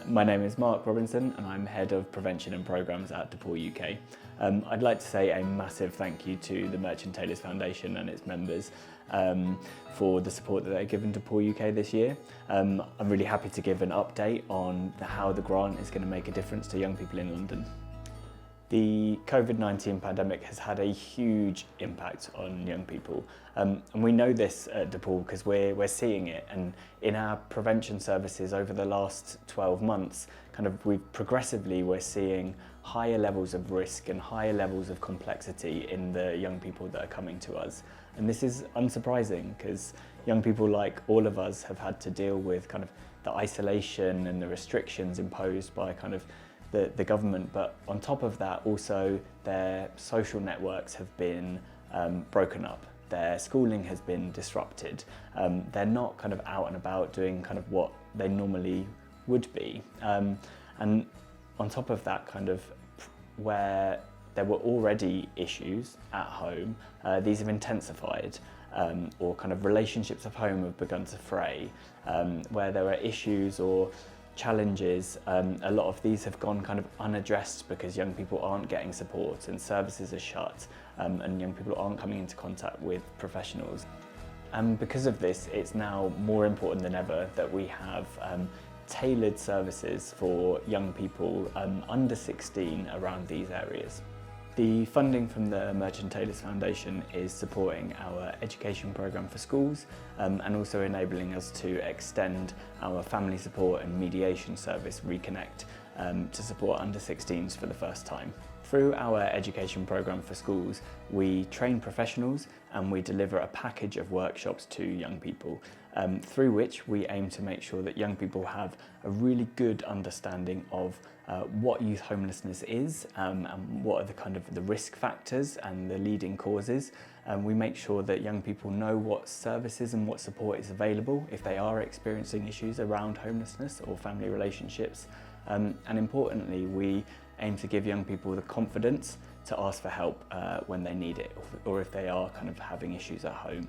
My name is Mark Robinson and I'm Head of Prevention and Programmes at Depaul UK. I'd like to say a massive thank you to the Merchant Taylors Foundation and its members for the support that they've given Depaul UK this year. I'm really happy to give an update on how the grant is going to make a difference to young people in London. The COVID-19 pandemic has had a huge impact on young people, and we know this at Depaul because we're seeing it, and in our prevention services over the last 12 months, we're seeing higher levels of risk and higher levels of complexity in the young people that are coming to us. And this is unsurprising because young people, like all of us, have had to deal with the isolation and the restrictions imposed by the government, but on top of that also their social networks have been broken up, their schooling has been disrupted, they're not out and about doing what they normally would be, and on top of that, where there were already issues at home, these have intensified, or relationships at home have begun to fray, where there are issues or challenges. A lot of these have gone unaddressed because young people aren't getting support and services are shut, and young people aren't coming into contact with professionals. And because of this, it's now more important than ever that we have tailored services for young people under 16 around these areas. The funding from the Merchant Taylors Foundation is supporting our education programme for schools, and also enabling us to extend our family support and mediation service Reconnect to support under 16s for the first time. Through our education programme for schools, we train professionals and we deliver a package of workshops to young people, through which we aim to make sure that young people have a really good understanding of what youth homelessness is, and what are the risk factors and the leading causes. We make sure that young people know what services and what support is available if they are experiencing issues around homelessness or family relationships. And importantly, we aim to give young people the confidence to ask for help when they need it, or if they are having issues at home.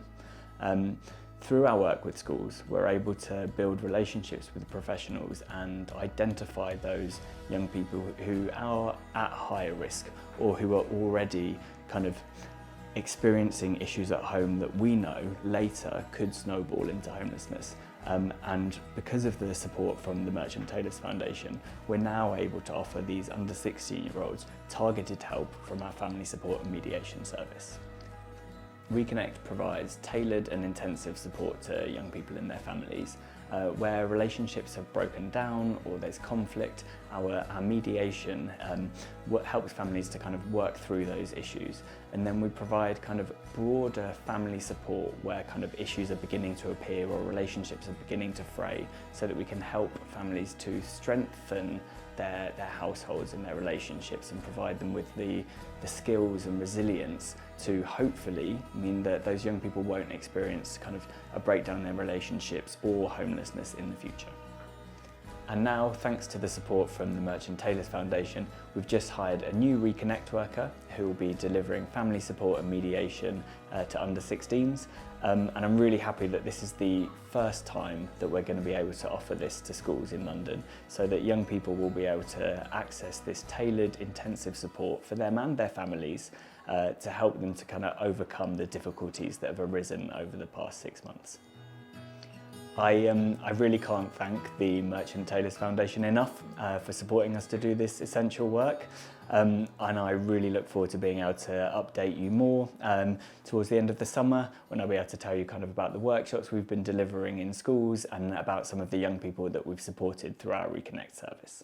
Through our work with schools, we're able to build relationships with professionals and identify those young people who are at higher risk or who are already experiencing issues at home that we know later could snowball into homelessness. And because of the support from the Merchant Taylors Foundation, we're now able to offer these under 16-year-olds targeted help from our family support and mediation service. Reconnect provides tailored and intensive support to young people and their families. Where relationships have broken down or there's conflict, our mediation helps families to work through those issues. And then we provide broader family support where issues are beginning to appear or relationships are beginning to fray, so that we can help families to strengthen their households and their relationships and provide them with the skills and resilience to hopefully mean that those young people won't experience a breakdown in their relationships or homelessness in the future. And now, thanks to the support from the Merchant Taylors Foundation, we've just hired a new Reconnect worker who will be delivering family support and mediation to under 16s. And I'm really happy that this is the first time that we're going to be able to offer this to schools in London, so that young people will be able to access this tailored, intensive support for them and their families to help them to overcome the difficulties that have arisen over the past 6 months. I really can't thank the Merchant Taylors Foundation enough for supporting us to do this essential work, and I really look forward to being able to update you more towards the end of the summer, when I'll be able to tell you about the workshops we've been delivering in schools and about some of the young people that we've supported through our Reconnect service.